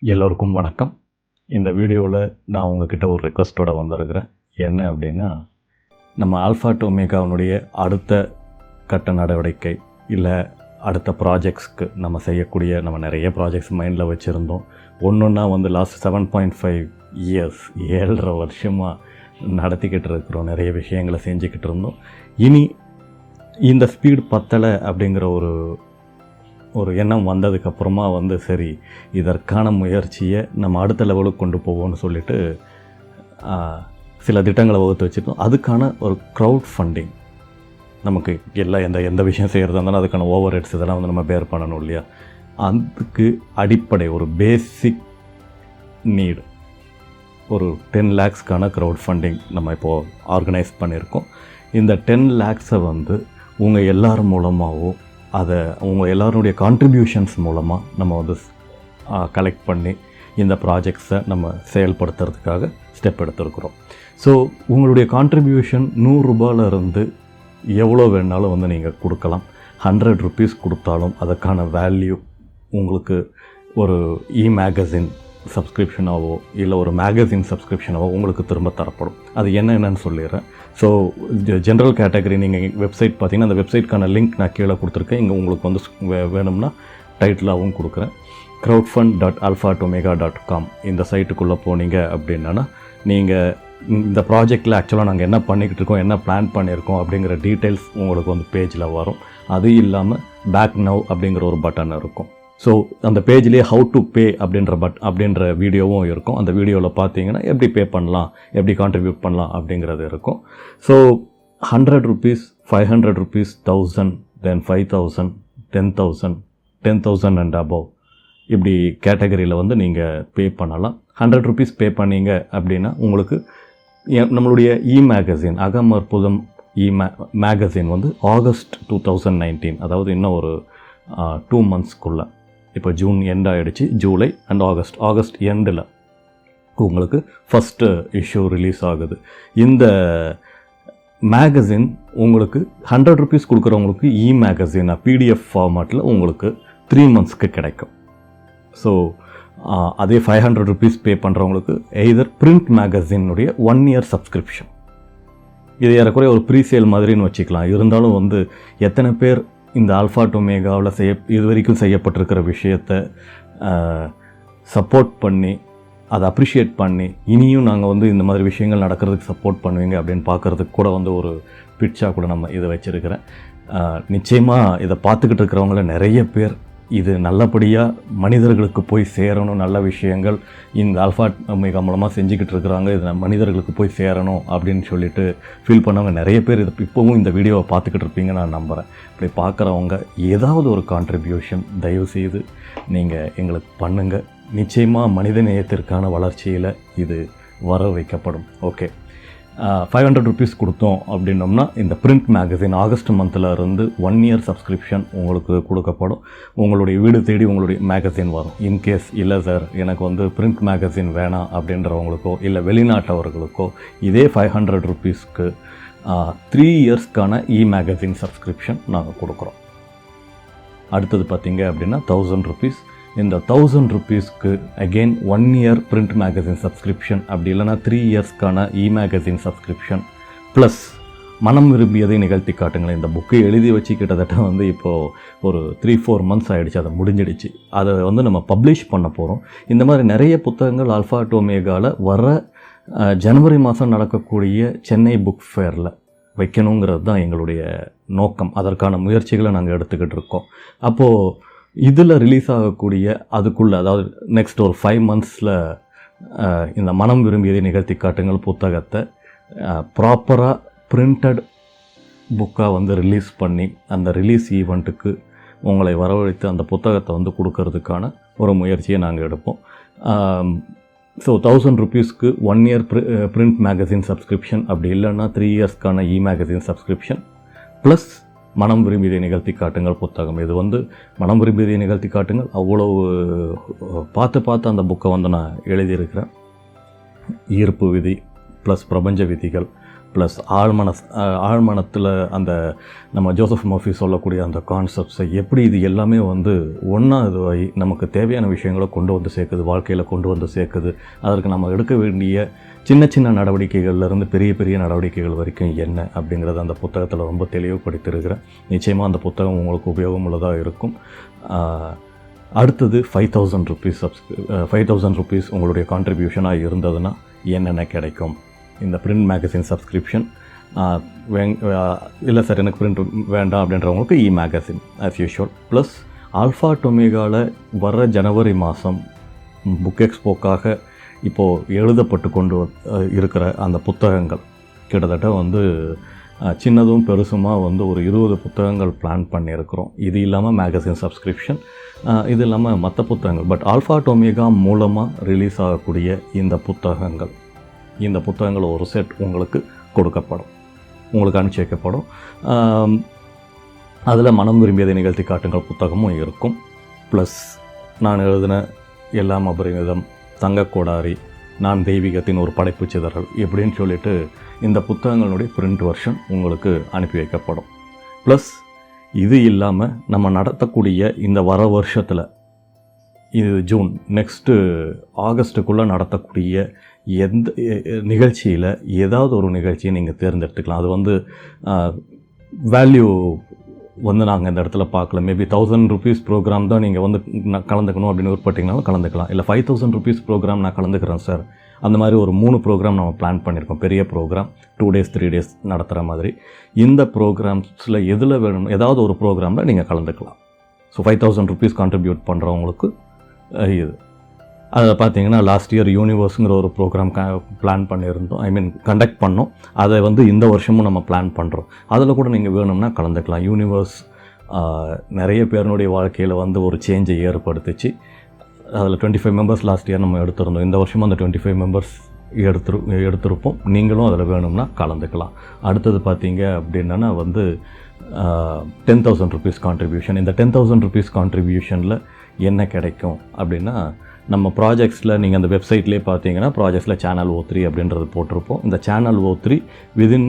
எல்லோருக்கும் வணக்கம். இந்த வீடியோவில் நான் உங்ககிட்ட ஒரு ரெக்வஸ்ட்டோட வந்திருக்கிறேன். என்ன அப்படின்னா, நம்ம ஆல்ஃபா டு ஒமேகாவினுடைய அடுத்த கட்ட நடவடிக்கை இல்லை அடுத்த ப்ராஜெக்ட்ஸ்க்கு நம்ம செய்யக்கூடிய நம்ம நிறைய ப்ராஜெக்ட்ஸ் மைண்டில் வச்சுருந்தோம். ஒன்றா லாஸ்ட் 7.5 இயர்ஸ் 7.5 வருஷமாக நடத்திக்கிட்டு இருக்கிறோம். நிறைய விஷயங்களை செஞ்சுக்கிட்டு இருந்தோம். இனி இந்த ஸ்பீடு பத்தலை அப்படிங்கிற ஒரு எண்ணம் வந்ததுக்கப்புறமா சரி, இதற்கான முயற்சியை நம்ம அடுத்த லெவலுக்கு கொண்டு போவோம்னு சொல்லிட்டு சில திட்டங்களை வகுத்து வச்சுருக்கோம். அதுக்கான ஒரு க்ரௌட் ஃபண்டிங், நமக்கு எந்த விஷயம் செய்கிறதா இருந்தாலும் அதுக்கான ஓவர் ஹெட்ஸ் இதெல்லாம் நம்ம பேர் பண்ணணும் இல்லையா? அதுக்கு அடிப்படை ஒரு பேசிக் நீடு ஒரு 10 lakhsக்கான க்ரௌட் ஃபண்டிங் நம்ம இப்போது ஆர்கனைஸ் பண்ணியிருக்கோம். இந்த 10 lakhsை உங்கள் எல்லார் மூலமாகவும் அதை உங்கள் எல்லோருடைய கான்ட்ரிபியூஷன்ஸ் மூலமாக நம்ம கலெக்ட் பண்ணி இந்த ப்ராஜெக்ட்ஸை நம்ம செயல்படுத்துறதுக்காக ஸ்டெப் எடுத்துருக்குறோம். ஸோ உங்களுடைய கான்ட்ரிபியூஷன் 100 ரூபாயிலிருந்து எவ்வளோ வேணாலும் நீங்கள் கொடுக்கலாம். 100 rupees கொடுத்தாலும் அதுக்கான வேல்யூ உங்களுக்கு ஒரு மேகசின் சப்ஸ்கிரிப்ஷனாவோ இல்லை ஒரு மேகசின் சப்ஸ்கிரிப்ஷனாவோ உங்களுக்கு திரும்ப தரப்படும். அது என்னென்னு சொல்லிடுறேன். ஸோ ஜென்ரல் கேட்டகரி நீங்கள் வெப்சைட் பார்த்தீங்கன்னா அந்த வெப்சைட்க்கான லிங்க் நான் கீழே கொடுத்துருக்கேன். இங்கே உங்களுக்கு வேணும்னா டைட்டிலாகவும் கொடுக்குறேன். crowdfund.alpha2omega.com இந்த சைட்டுக்குள்ளே போனீங்க அப்படின்னா நீங்கள் இந்த ப்ராஜெக்டில் ஆக்சுவலாக நாங்கள் என்ன பண்ணிக்கிட்டு இருக்கோம், என்ன பிளான் பண்ணியிருக்கோம் அப்படிங்கிற டீட்டெயில்ஸ் உங்களுக்கு பேஜில் வரும். அது இல்லாமல் பேக் நவ் அப்படிங்கிற ஒரு பட்டன் இருக்கும். ஸோ அந்த பேஜ்லேயே ஹவு டு பே அப்படின்ற வீடியோவும் இருக்கும். அந்த வீடியோவில் பார்த்தீங்கன்னா எப்படி பே பண்ணலாம், எப்படி கான்ட்ரிபியூட் பண்ணலாம் அப்படிங்கிறது இருக்கும். So 100 rupees, 500 rupees, 1000, then 5000, 10,000, 10,000 and above இப்படி கேட்டகரியில் நீங்கள் பே பண்ணலாம். 100 rupees பே பண்ணீங்க அப்படின்னா உங்களுக்கு நம்மளுடைய மேகசின் அகம் அற்புதம் மேகசின் ஆகஸ்ட் 2019, அதாவது இன்னும் ஒரு 2 monthsக்குள்ளே, இப்போ ஜூன் எண்ட் ஆகிடுச்சு, ஜூலை அண்ட் ஆகஸ்ட் எண்டில் உங்களுக்கு ஃபஸ்ட்டு இஷ்யூ ரிலீஸ் ஆகுது. இந்த மேகசின் உங்களுக்கு 100 rupees கொடுக்குறவங்களுக்கு மேகசின் PDF ஃபார்மேட்டில் உங்களுக்கு 3 monthsக்கு கிடைக்கும். ஸோ அதே 500 rupees பே பண்ணுறவங்களுக்கு எய்தர் பிரிண்ட் மேகசினுடைய 1 year சப்ஸ்கிரிப்ஷன். இது ஏறக்குறைய ஒரு ப்ரீசேல் மாதிரின்னு வச்சுக்கலாம். இருந்தாலும் எத்தனை பேர் இந்த ஆல்ஃபா டு ஒமேகாவில் இது வரைக்கும் செய்யப்பட்டிருக்கிற விஷயத்தை சப்போர்ட் பண்ணி அதை அப்ரிஷியேட் பண்ணி இனியும் நாங்கள் இந்த மாதிரி விஷயங்கள் நடக்கிறதுக்கு சப்போர்ட் பண்ணுவீங்க அப்படின்னு பார்க்குறதுக்கு கூட ஒரு பிட்சாக கூட நம்ம இதை வச்சுருக்கிறேன். நிச்சயமாக இதை பார்த்துக்கிட்டு இருக்கிறவங்கள நிறைய பேர் இது நல்லபடியாக மனிதர்களுக்கு போய் சேரணும், நல்ல விஷயங்கள் இந்த ஆல்ஃபா ஒமேகா மூலமாக செஞ்சுக்கிட்டு இருக்கிறாங்க, இது மனிதர்களுக்கு போய் சேரணும் அப்படின்னு சொல்லிட்டு ஃபீல் பண்ணவங்க நிறைய பேர் இப்போவும் இந்த வீடியோவை பார்த்துக்கிட்டு இருப்பீங்க நான் நம்புகிறேன். இப்படி பார்க்குறவங்க ஏதாவது ஒரு கான்ட்ரிபியூஷன் தயவுசெய்து நீங்கள் எங்களுக்கு பண்ணுங்கள். நிச்சயமாக மனித நேயத்திற்கான வளர்ச்சியில் இது வர வைக்கப்படும். ஓகே, 500 rupees கொடுத்தோம் அப்படின்னோம்னா இந்த பிரிண்ட் மேகசின் ஆகஸ்ட் மந்தில் இருந்து 1 year சப்ஸ்கிரிப்ஷன் உங்களுக்கு கொடுக்கப்படும். உங்களுடைய வீடு தேடி உங்களுடைய மேகசின் வரும். இன்கேஸ் இல்லை சார் எனக்கு பிரிண்ட் மேகசின் வேணாம் அப்படின்றவங்களுக்கோ இல்லை வெளிநாட்டவர்களுக்கோ இதே 500 rupeesக்கு 3 yearsக்கான மேகசின் சப்ஸ்கிரிப்ஷன் நாங்கள் கொடுக்குறோம். அடுத்தது பார்த்தீங்க அப்படின்னா 1000 rupees. இந்த 1000 rupeesக்கு again 1 year print magazine subscription, அப்படி இல்லைனா 3 yearsக்கான மேகசின் சப்ஸ்கிரிப்ஷன் ப்ளஸ் மனம் விரும்பியதை நிகழ்த்தி காட்டுங்களேன். இந்த புக்கை எழுதி வச்சு கிட்டத்தட்ட இப்போது ஒரு 3-4 months ஆகிடுச்சு, அதை முடிஞ்சிடுச்சு. அதை நம்ம பப்ளிஷ் பண்ண போகிறோம். இந்த மாதிரி நிறைய புத்தகங்கள் ஆல்ஃபா டு ஒமேகாவில் வர ஜனவரி மாதம் நடக்கக்கூடிய சென்னை புக் ஃபேரில் வைக்கணுங்கிறது தான் எங்களுடைய நோக்கம். அதற்கான முயற்சிகளை நாங்கள் எடுத்துக்கிட்டு இருக்கோம். அப்போது இதில் ரிலீஸ் ஆகக்கூடிய அதுக்குள்ளே, அதாவது நெக்ஸ்ட் ஒரு 5 monthsல இந்த மனம் விரும்பியதை நிகழ்த்தி காட்டுங்கள் புத்தகத்தை ப்ராப்பராக பிரிண்டட் புக்காக ரிலீஸ் பண்ணி அந்த ரிலீஸ் ஈவெண்ட்டுக்கு உங்களை வரவழைத்து அந்த புத்தகத்தை கொடுக்கறதுக்கான ஒரு முயற்சியை நாங்கள் எடுப்போம். So 1000 rupeesக்கு 1 year print magazine subscription, அப்படி இல்லைன்னா 3 yearsக்கான மேகசின் சப்ஸ்கிரிப்ஷன் ப்ளஸ் மனம் விரும்பியதை நிகழ்த்தி காட்டுங்கள் புத்தகம். இது மனம் விரும்பியதை நிகழ்த்தி காட்டுங்கள் அவ்வளவு பார்த்து அந்த புக்கை நான் எழுதியிருக்கிறேன். ஈர்ப்பு விதி ப்ளஸ் பிரபஞ்ச விதிகள் ப்ளஸ் ஆழ்மனத்தில் அந்த நம்ம ஜோசப் மர்ஃபி சொல்லக்கூடிய அந்த கான்செப்ட்ஸை எப்படி இது எல்லாமே வந்து ஒன்றா இதுவாகி நமக்கு தேவையான விஷயங்களை கொண்டு வந்து சேர்க்குது, வாழ்க்கையில் கொண்டு வந்து சேர்க்குது. அதற்கு நம்ம எடுக்க வேண்டிய சின்ன சின்ன நடவடிக்கைகள்லேருந்து பெரிய பெரிய நடவடிக்கைகள் வரைக்கும் என்ன அப்படிங்கிறத அந்த புத்தகத்தில் ரொம்ப தெளிவுபடுத்தியிருக்கிறேன். நிச்சயமாக அந்த புத்தகம் உங்களுக்கு உபயோகமுள்ளதாக இருக்கும். அடுத்தது 5,000 ருபீஸ் 5,000 ருபீஸ் உங்களுடைய கான்ட்ரிபியூஷனாக இருந்ததுன்னா என்னென்ன கிடைக்கும்? இந்த பிரிண்ட் மேகசின் சப்ஸ்கிரிப்ஷன் இல்லை சார் எனக்கு பிரிண்ட் வேண்டாம் அப்படின்றவங்களுக்கு magazine as usual. Plus alpha டொமேகாவில் வர்ற ஜனவரி மாதம் புக் எக்ஸ்போக்காக இப்போது எழுதப்பட்டு கொண்டு இருக்கிற அந்த புத்தகங்கள் கிட்டத்தட்ட வந்து சின்னதும் பெருசுமாக வந்து ஒரு 20 புத்தகங்கள் பிளான் பண்ணியிருக்கிறோம். இது இல்லாமல் மேகசின் சப்ஸ்கிரிப்ஷன், இது இல்லாமல் மற்ற புத்தகங்கள். பட் ஆல்ஃபா டொமேகா மூலமாக ரிலீஸ் ஆகக்கூடிய இந்த புத்தகங்கள் ஒரு செட் உங்களுக்கு கொடுக்கப்படும், உங்களுக்கு அனுப்பிச்சி வைக்கப்படும். அதில் மனம் விரும்பியதை நிகழ்த்தி காட்டுங்கள் புத்தகமும் இருக்கும். ப்ளஸ் நான் எழுதின எல்லாம் அபரிமிதம், தங்கக்கோடாரி, நான் தெய்வீகத்தின் ஒரு படைப்பு சிதறல் இப்படின்னு சொல்லிட்டு இந்த புத்தகங்களுடைய பிரிண்ட் வெர்ஷன் உங்களுக்கு அனுப்பி வைக்கப்படும். ப்ளஸ் இது இல்லாமல் நம்ம நடத்தக்கூடிய இந்த வர வருஷத்தில் இது ஜூன் நெக்ஸ்ட்டு ஆகஸ்ட்டுக்குள்ளே நடத்தக்கூடிய எந்த நிகழ்ச்சியில் ஏதாவது ஒரு நிகழ்ச்சியை நீங்கள் தேர்ந்தெடுத்துக்கலாம். அது வந்து வேல்யூ வந்து நாங்கள் இந்த இடத்துல பார்க்கல. மேபி 1,000 ருபீஸ் ப்ரோக்ராம் தான் நீங்கள் வந்து கலந்துக்கணும் அப்படின்னு விருப்பப்பட்டீங்கனாலும் கலந்துக்கலாம். இல்லை 5,000 ருபீஸ் ப்ரோக்ராம் நான் கலந்துக்கிறேன் சார், அந்த மாதிரி ஒரு 3 ப்ரோக்ராம் நம்ம பிளான் பண்ணியிருக்கோம். பெரிய ப்ரோக்ராம் 2 days 3 days நடத்துகிற மாதிரி. இந்த ப்ரோக்ராம்ஸில் எதில் வேணும், ஏதாவது ஒரு ப்ரோக்ராமில் நீங்கள் கலந்துக்கலாம். ஸோ 5,000 ருபீஸ் கான்ட்ரிபியூட் பண்ணுறவங்களுக்கு இது. அதை பார்த்தீங்கன்னா லாஸ்ட் இயர் யூனிவர்ஸுங்கிற ஒரு ப்ரோக்ராம் பிளான் பண்ணியிருந்தோம், கண்டக்ட் பண்ணோம். அதை வந்து இந்த வருஷமும் நம்ம பிளான் பண்ணுறோம். அதில் கூட நீங்கள் வேணும்னா கலந்துக்கலாம். யூனிவர்ஸ் நிறைய பேருனுடைய வாழ்க்கையில் வந்து ஒரு சேஞ்சை ஏற்படுத்திச்சு. அதில் 25 மெம்பர்ஸ் லாஸ்ட் இயர் நம்ம எடுத்திருந்தோம். இந்த வருஷமும் அந்த 25 மெம்பர்ஸ் எடுத்திருப்போம். நீங்களும் அதில் வேணும்னா கலந்துக்கலாம். அடுத்தது பார்த்தீங்க அப்படின்னா வந்து 10,000 ருபீஸ் கான்ட்ரிபியூஷன். இந்த 10,000 ருபீஸ் கான்ட்ரிபியூஷனில் என்ன கிடைக்கும் அப்படின்னா, நம்ம ப்ராஜெக்ட்ஸில் நீங்கள் அந்த வெப்சைட்லேயே பார்த்தீங்கன்னா ப்ராஜெக்ட்ஸில் சேனல் O3 அப்படின்றது போட்டிருப்போம். இந்த சேனல் O3 விதின்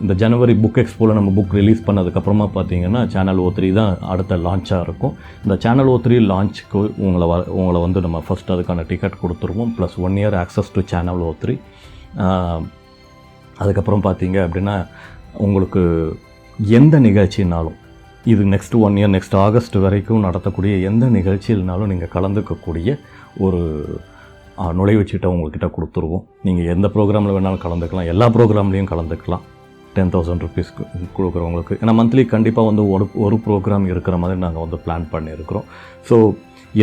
இந்த ஜனவரி புக் எக்ஸ்போவில் நம்ம புக் ரிலீஸ் பண்ணதுக்கப்புறமா பார்த்தீங்கன்னா சேனல் O3 தான் அடுத்த லான்ச்சாக இருக்கும். இந்த சேனல் O3 லான்ச்சுக்கு உங்களை வந்து நம்ம ஃபஸ்ட் அதுக்கான டிக்கெட் கொடுத்துருவோம். Plus 1 year access to channel O3. அதுக்கப்புறம் பார்த்தீங்க அப்படின்னா உங்களுக்கு எந்த நிகழ்ச்சினாலும், இது நெக்ஸ்ட் 1 year நெக்ஸ்ட் ஆகஸ்ட் வரைக்கும் நடத்தக்கூடிய எந்த நிகழ்ச்சியில்னாலும் நீங்கள் கலந்துக்கக்கூடிய ஒரு நுழைவுச்சீட்டை உங்கள்கிட்ட கொடுத்துருவோம். நீங்கள் எந்த ப்ரோக்ராமில் வேணாலும் கலந்துக்கலாம், எல்லா ப்ரோக்ராம்லேயும் கலந்துக்கலாம். 10,000 ருபீஸ் கொடுக்குறவங்களுக்கு. ஏன்னா மந்த்லி கண்டிப்பாக வந்து ஒரு ப்ரோக்ராம் இருக்கிற மாதிரி நாங்கள் வந்து பிளான் பண்ணியிருக்கிறோம். ஸோ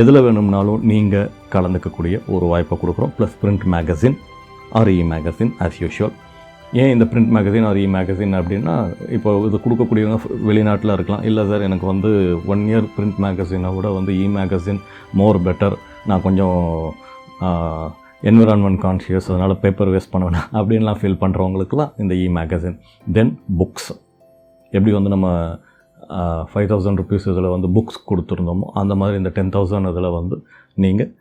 எதில் வேணும்னாலும் நீங்கள் கலந்துக்கக்கூடிய ஒரு வாய்ப்பை கொடுக்குறோம். Plus print magazine or magazine as usual. ஏன் இந்த பிரிண்ட் மேகசின் ஆர் மேகசின் அப்படின்னா, இப்போ இது கொடுக்கக்கூடியவங்க வெளிநாட்டில் இருக்கலாம். இல்லை சார் எனக்கு வந்து 1 year பிரிண்ட் மேகசினை விட வந்து மேகசின் மோர் பெட்டர், நான் கொஞ்சம் என்விரான்மெண்ட் கான்ஷியஸ், அதனால் பேப்பர் வேஸ்ட் பண்ண வேணாம் அப்படின்லாம் ஃபீல் பண்ணுறவங்களுக்குலாம் இந்த மேகசின். தென் புக்ஸ், எப்படி வந்து நம்ம 5,000 ருபீஸ் இதில் வந்து புக்ஸ் கொடுத்துருந்தோமோ அந்த மாதிரி இந்த 10,000 இதில் வந்து நீங்கள்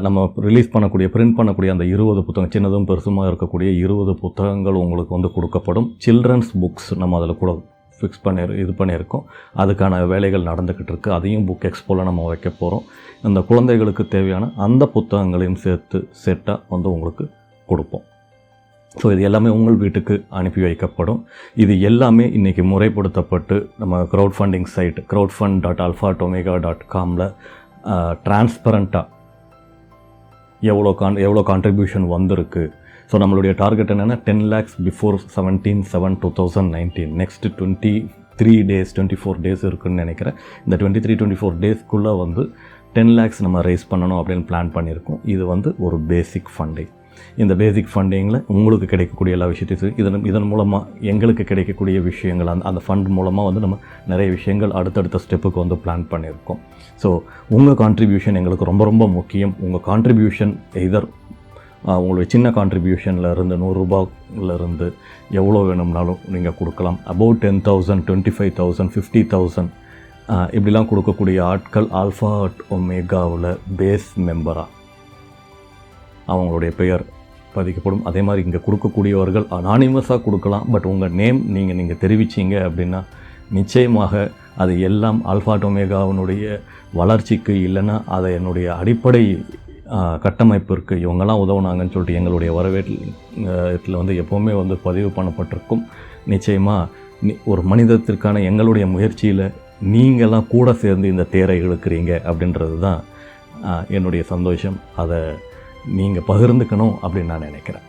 நம்ம ரிலீஸ் பண்ணக்கூடிய பிரிண்ட் பண்ணக்கூடிய அந்த 20 புத்தகம், சின்னதும் பெருசுமாக இருக்கக்கூடிய 20 புத்தகங்கள் உங்களுக்கு வந்து கொடுக்கப்படும். சில்ட்ரன்ஸ் புக்ஸ் நம்ம அதில் கூட ஃபிக்ஸ் பண்ணியிருக்கோம். அதுக்கான வேலைகள் நடந்துக்கிட்டு இருக்குது. அதையும் புக் எக்ஸ்போவில் நம்ம வைக்க போகிறோம். அந்த குழந்தைகளுக்கு தேவையான அந்த புத்தகங்களையும் சேர்த்து செட்டாக வந்து உங்களுக்கு கொடுப்போம். ஸோ இது எல்லாமே உங்கள் வீட்டுக்கு அனுப்பி வைக்கப்படும். இது எல்லாமே இன்றைக்கி முறைப்படுத்தப்பட்டு நம்ம க்ரௌட் ஃபண்டிங் சைட் crowdfund.alphatomega.comல டிரான்ஸ்பரண்ட்டாக எவ்வளோ கான்ட்ரிபியூஷன் வந்திருக்கு. ஸோ நம்மளுடைய டார்கெட் என்னென்னா 10 lakhs before 17/7/2019. Next 23 days 24 days இருக்குதுன்னு நினைக்கிறேன். இந்த 23-24 daysக்குள்ளே வந்து 10 lakhs நம்ம ரைஸ் பண்ணணும் அப்படின்னு பிளான் பண்ணியிருக்கோம். இது வந்து ஒரு பேசிக் ஃபண்டிங். இந்த பேசிக் ஃபண்டிங்கில் உங்களுக்கு கிடைக்கக்கூடிய எல்லா விஷயத்தையும் இதன் மூலமாக எங்களுக்கு கிடைக்கக்கூடிய விஷயங்கள் அந்த ஃபண்ட் மூலமாக வந்து நம்ம நிறைய விஷயங்கள் அடுத்தடுத்த ஸ்டெப்புக்கு வந்து பிளான் பண்ணியிருக்கோம். ஸோ உங்கள் கான்ட்ரிபியூஷன் எங்களுக்கு ரொம்ப ரொம்ப முக்கியம். உங்கள் கான்ட்ரிபியூஷன் எதர் உங்களுடைய சின்ன கான்ட்ரிபியூஷனில் இருந்து 100 ரூபாயிலிருந்து எவ்வளோ வேணும்னாலும் நீங்கள் கொடுக்கலாம். அபவுட் 10,000 25,000 50,000 இப்படிலாம் கொடுக்கக்கூடிய ஆட்கள் ஆல்ஃபா ஒமேகாவில் பேஸ் மெம்பராக அவங்களுடைய பெயர் பதிக்கப்படும். அதே மாதிரி இங்கே கொடுக்கக்கூடியவர்கள் அனானிமஸாக கொடுக்கலாம். பட் உங்கள் நேம் நீங்கள் தெரிவிச்சிங்க அப்படின்னா நிச்சயமாக அது எல்லாம் ஆல்ஃபா ஒமேகாவினுடைய வளர்ச்சிக்கு, இல்லைன்னா அதை என்னுடைய அடிப்படை கட்டமைப்பிற்கு இவங்கெல்லாம் உதவுனாங்கன்னு சொல்லிட்டு எங்களுடைய வரவேற்றில் வந்து எப்போவுமே வந்து பதிவு பண்ணப்பட்டிருக்கும். நிச்சயமாக ஒரு மனிதத்திற்கான எங்களுடைய முயற்சியில் நீங்கள்லாம் கூட சேர்ந்து இந்த தேரை இழுக்கிறீங்க அப்படின்றது தான் என்னுடைய சந்தோஷம். அதை நீங்கள் பகிர்ந்துக்கணும் அப்படின்னு நான் நினைக்கிறேன்.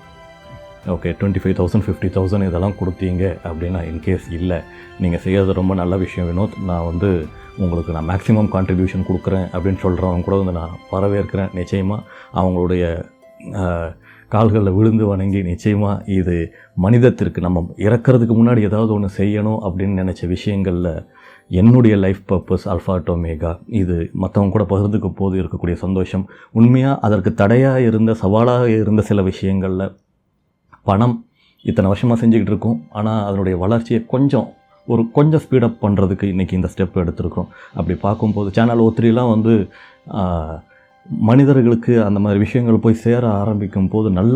ஓகே, 25,000 50,000 இதெல்லாம் கொடுத்தீங்க அப்படின்னா, இன்கேஸ் இல்லை நீங்கள் செய்கிறது ரொம்ப நல்ல விஷயம் வினோத், நான் வந்து உங்களுக்கு நான் மேக்ஸிமம் கான்ட்ரிபியூஷன் கொடுக்குறேன் அப்படின்னு சொல்கிறவங்க கூட வந்து நான் வரவேற்கிறேன். நிச்சயமாக அவங்களுடைய கால்களில் விழுந்து வணங்கி, நிச்சயமாக இது மனிதத்திற்கு நம்ம இறக்கிறதுக்கு முன்னாடி ஏதாவது ஒன்று செய்யணும் அப்படின்னு நினச்ச விஷயங்களில் என்னுடைய லைஃப் பர்பஸ் ஆல்ஃபா ஒமேகா. இது மற்றவங்க கூட பகிர்ந்துக்க போது இருக்கக்கூடிய சந்தோஷம். உண்மையாக அதற்கு தடையாக இருந்த, சவாலாக இருந்த சில விஷயங்களில் பணம் இத்தனை வருஷமாக செஞ்சுக்கிட்டு இருக்கோம். ஆனால் அதனுடைய வளர்ச்சியை கொஞ்சம் ஸ்பீடப் பண்ணுறதுக்கு இன்றைக்கி இந்த ஸ்டெப் எடுத்திருக்கிறோம். அப்படி பார்க்கும்போது சேனல் O3 வந்து மனிதர்களுக்கு அந்த மாதிரி விஷயங்கள் போய் சேர ஆரம்பிக்கும் போது நல்ல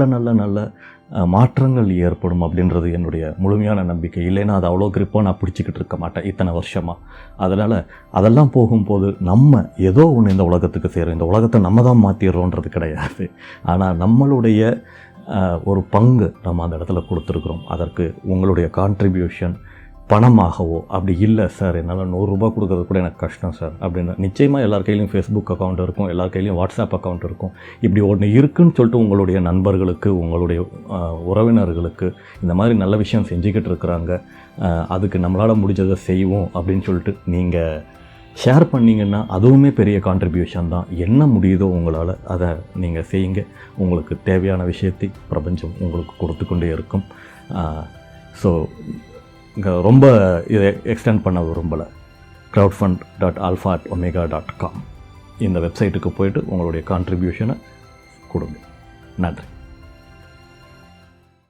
மாற்றங்கள் ஏற்படும் அப்படின்றது என்னுடைய முழுமையான நம்பிக்கை. இல்லைன்னா அது அவ்வளோ கிரிப்பாக நான் பிடிச்சிக்கிட்டு இருக்க மாட்டேன் இத்தனை வருஷமாக. அதனால் அதெல்லாம் போகும்போது நம்ம ஏதோ ஒன்று இந்த உலகத்துக்கு சேரும். இந்த உலகத்தை நம்ம தான் மாற்றிடுறோன்றது கிடையாது. ஆனால் நம்மளுடைய ஒரு பங்கு நம்ம அந்த இடத்துல கொடுத்துருக்குறோம். அதற்கு உங்களுடைய கான்ட்ரிபியூஷன் பணமாகவோ, அப்படி இல்லை சார் என்னால் 100 ரூபா கொடுக்கறது கூட எனக்கு கஷ்டம் சார் அப்படின்னு, நிச்சயமாக எல்லார் கையிலையும் ஃபேஸ்புக் அக்கௌண்ட் இருக்கும், எல்லார் கையிலையும் வாட்ஸ்அப் அக்கௌண்ட் இருக்கும். இப்படி ஒன்று இருக்குதுன்னு சொல்லிட்டு உங்களுடைய நண்பர்களுக்கு, உங்களுடைய உறவினர்களுக்கு இந்த மாதிரி நல்ல விஷயம் செஞ்சுக்கிட்டு இருக்கிறாங்க, அதுக்கு நம்மளால் முடிஞ்சதை செய்வோம் அப்படின்னு சொல்லிட்டு நீங்கள் ஷேர் பண்ணிங்கன்னா அதுவுமே பெரிய கான்ட்ரிபியூஷன் தான். என்ன முடியுதோ உங்களால் அதை நீங்கள் செய்யுங்க. உங்களுக்கு தேவையான விஷயத்தை பிரபஞ்சம் உங்களுக்கு கொடுத்து கொண்டே இருக்கும். ஸோ இங்கே ரொம்ப இதை எக்ஸ்டெண்ட் பண்ண விரும்பலை. crowdfund.alphaomega.com இந்த வெப்சைட்டுக்கு போய்ட்டு உங்களுடைய கான்ட்ரிபியூஷனை கொடுங்க. நன்றி.